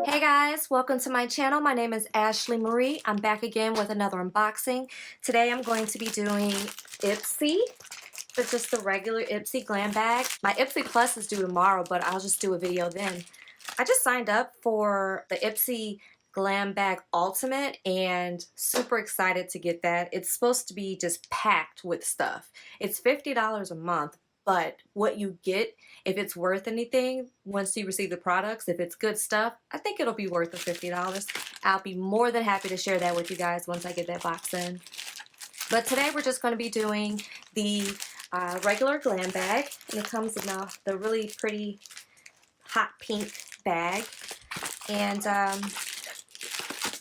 Hey guys, welcome to my channel. My name is Ashley Marie. I'm back again with another unboxing. Today I'm going to be doing Ipsy. It's just the regular Ipsy Glam Bag. My Ipsy Plus is due tomorrow, but I'll just do a video then. I just signed up for the Ipsy Glam Bag Ultimate and super excited to get that. It's supposed to be just packed with stuff. It's $50 a month, but what you get, if it's worth anything, once you receive the products, if it's good stuff, I think it'll be worth the $50. I'll be more than happy to share that with you guys once I get that box in. But today we're just going to be doing the regular glam bag, and it comes in the really pretty hot pink bag. And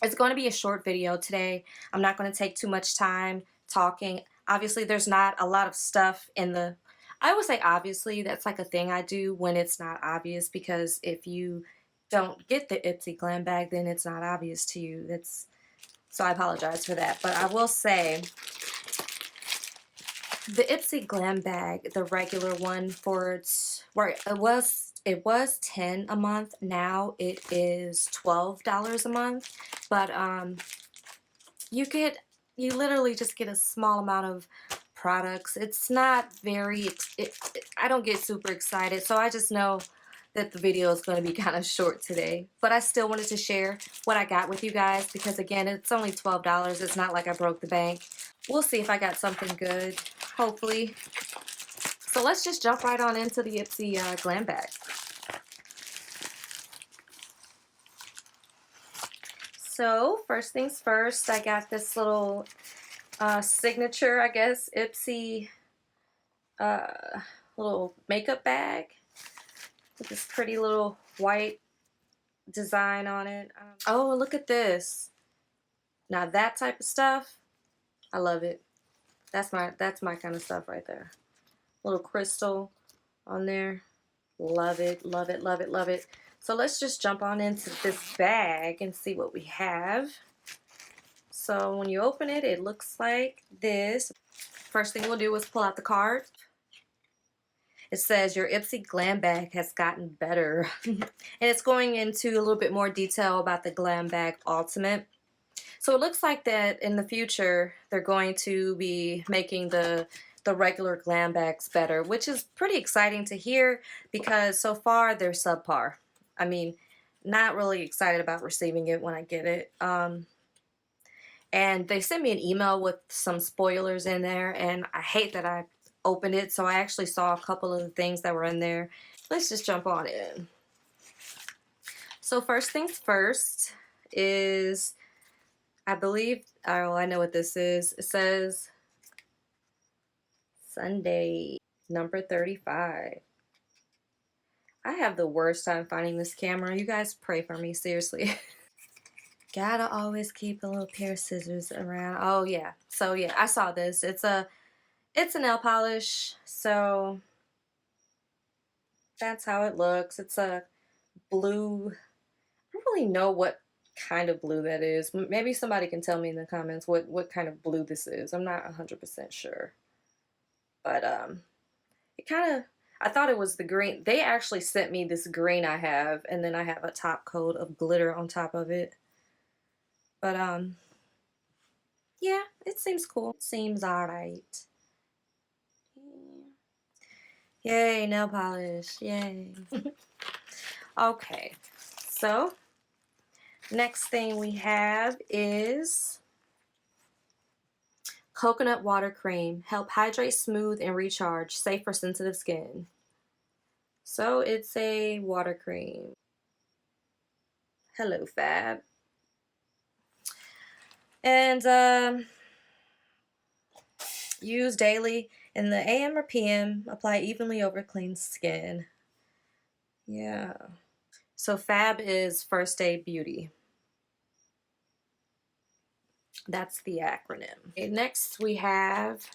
it's going to be a short video today. I'm not going to take too much time talking. Obviously, there's not a lot of stuff in the... I would say obviously, that's like a thing I do when it's not obvious, because if you don't get the Ipsy Glam Bag, then it's not obvious to you. So I apologize for that. But I will say, the Ipsy Glam Bag, the regular one, it was $10 a month. Now it is $12 a month. But you literally just get a small amount of products. It's not very, I don't get super excited, so I just know that the video is going to be kind of short today. But I still wanted to share what I got with you guys, because again, it's only $12. It's not like I broke the bank. We'll see if I got something good, hopefully. So let's just jump right on into the Ipsy Glam Bag. So first things first, I got this little signature, I guess, Ipsy little makeup bag with this pretty little white design on it. Oh, look at this. Now that type of stuff, I love it. That's my kind of stuff right there. Little crystal on there. Love it, love it, love it, love it. So let's just jump on into this bag and see what we have. So when you open it, it looks like this. First thing we'll do is pull out the card. It says your Ipsy Glam Bag has gotten better. And it's going into a little bit more detail about the Glam Bag Ultimate. So it looks like that in the future they're going to be making the regular glam bags better, which is pretty exciting to hear, because so far they're subpar. I mean, not really excited about receiving it when I get it. And they sent me an email with some spoilers in there, and I hate that I opened it, so I actually saw a couple of the things that were in there. Let's just jump on in. So first things first is, I believe, oh, I know what this is. It says Sunday, number 35. I have the worst time finding this camera. You guys pray for me, seriously. Gotta always keep a little pair of scissors around. Oh yeah, so yeah, I saw this. It's a nail polish, so that's how it looks. It's a blue. I don't really know what kind of blue that is. Maybe somebody can tell me in the comments what kind of blue this is. I'm not 100% sure. But it kind of, I thought it was the green. They actually sent me this green I have, and then I have a top coat of glitter on top of it. But yeah, it seems cool. It seems alright. Yay, nail polish. Yay. Okay, so next thing we have is coconut water cream. Help hydrate, smooth, and recharge. Safe for sensitive skin. So it's a water cream. Hello, Fab. And use daily in the AM or PM. Apply evenly over clean skin. Yeah. So Fab is First Aid Beauty. That's the acronym. Okay, next we have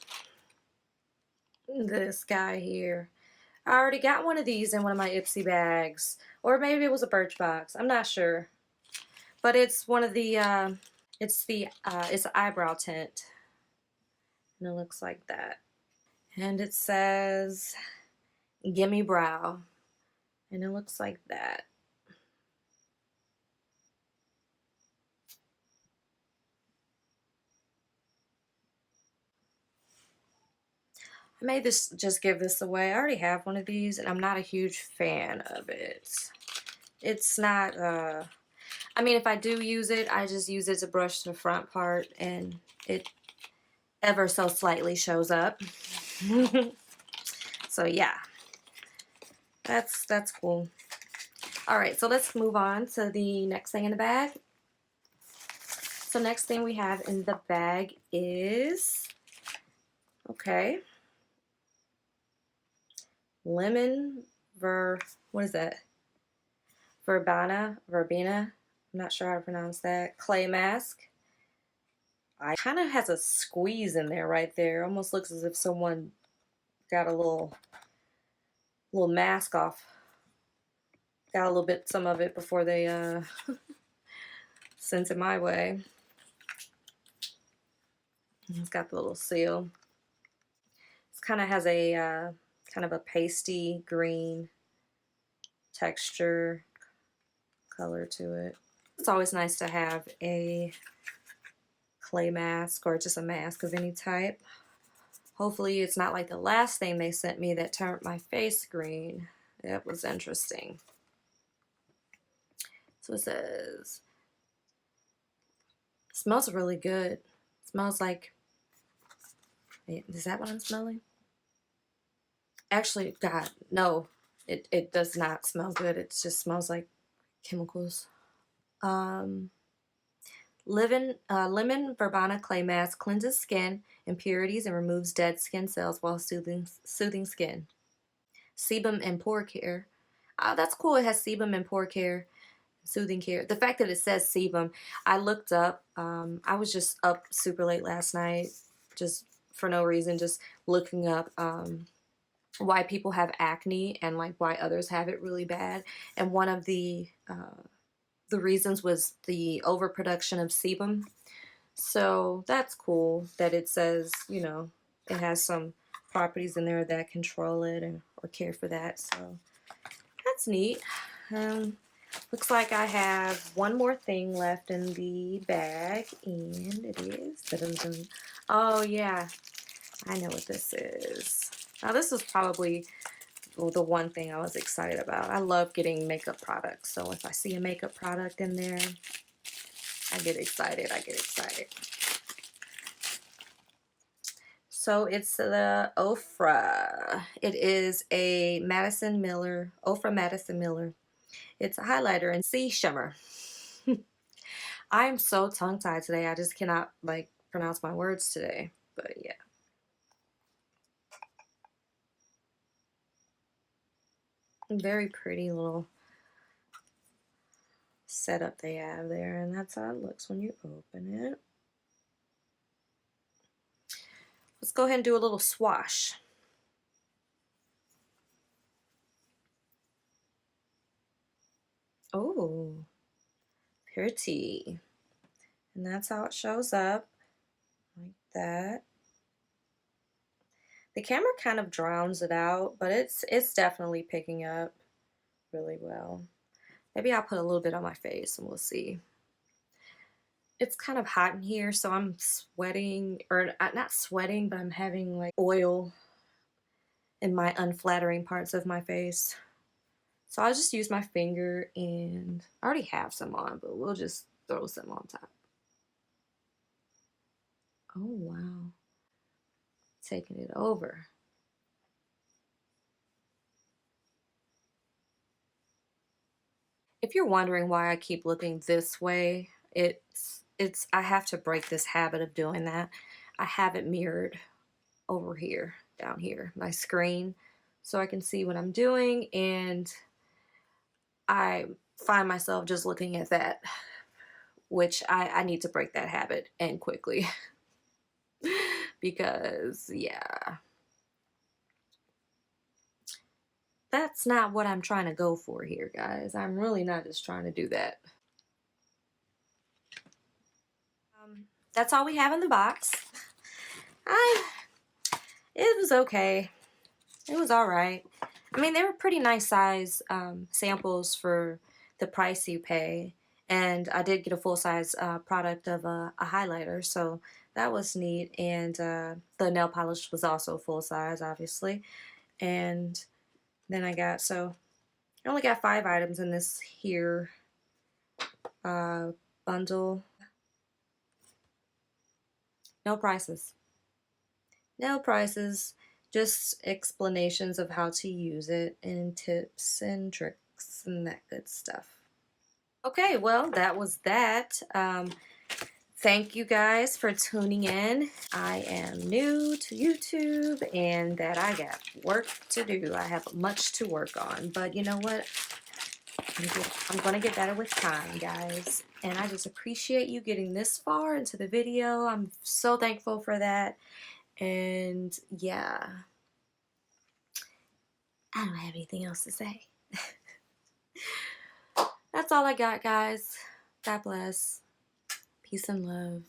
this guy here. I already got one of these in one of my Ipsy bags. Or maybe it was a Birchbox. I'm not sure. But it's one of the, it's an eyebrow tint. And it looks like that. And it says, Gimme Brow. And it looks like that. I may just give this away. I already have one of these and I'm not a huge fan of it. It's not, I mean, if I do use it, I just use it to brush the front part and it ever so slightly shows up. So yeah, that's cool. All right, so let's move on to the next thing in the bag. So next thing we have in the bag is, okay, what is that? Verbena, I'm not sure how to pronounce that. Clay mask. It kind of has a squeeze in there right there. Almost looks as if someone got a little mask off. Got a little bit, some of it before they sent it my way. It's got the little seal. It kind of has a kind of a pasty green texture color to it. It's always nice to have a clay mask or just a mask of any type. Hopefully it's not like the last thing they sent me that turned my face green. That was interesting. So it says, smells really good. Smells like, is that what I'm smelling? Actually, God, no, it does not smell good. It just smells like chemicals. Lemon verbena clay mask cleanses skin impurities and removes dead skin cells while soothing skin. Sebum and pore care. That's cool. It has sebum and pore care, soothing care. The fact that it says sebum, I looked up. I was just up super late last night, just for no reason, just looking up why people have acne and like why others have it really bad. And one of the reasons was the overproduction of sebum. So that's cool that it says, you know, it has some properties in there that control it or care for that. So that's neat. Looks like I have one more thing left in the bag, and it is, oh yeah, I know what this is. Now this is probably the one thing I was excited about. I love getting makeup products, so if I see a makeup product in there, I get excited. So it's the Ofra. It is a Ofra Madison Miller. It's a highlighter and sea shimmer. I'm so tongue-tied today. I just cannot like pronounce my words today. But yeah. Very pretty little setup they have there, and that's how it looks when you open it. Let's go ahead and do a little swatch. Oh, pretty. And that's how it shows up, like that. The camera kind of drowns it out, but it's definitely picking up really well. Maybe I'll put a little bit on my face and we'll see. It's kind of hot in here, so I'm sweating, or not sweating, but I'm having like oil in my unflattering parts of my face. So I'll just use my finger, and I already have some on, but we'll just throw some on top. Oh, wow. Taking it over. If you're wondering why I keep looking this way, I have to break this habit of doing that. I have it mirrored over here, down here, my screen, so I can see what I'm doing, and I find myself just looking at that, which I need to break that habit, and quickly. Because yeah, that's not what I'm trying to go for here, guys. I'm really not just trying to do that. That's all we have in the box. It was okay. It was all right. I mean, they were pretty nice size samples for the price you pay. And I did get a full-size product of a highlighter, so that was neat. And the nail polish was also full-size, obviously. And then I only got 5 items in this here uh, bundle. No prices. No prices, just explanations of how to use it and tips and tricks and that good stuff. Okay, well, that was that. Thank you guys for tuning in. I am new to YouTube and that I got work to do. I have much to work on, but you know what? I'm gonna get better with time, guys. And I just appreciate you getting this far into the video. I'm so thankful for that. And yeah, I don't have anything else to say. That's all I got, guys. God bless. Peace and love.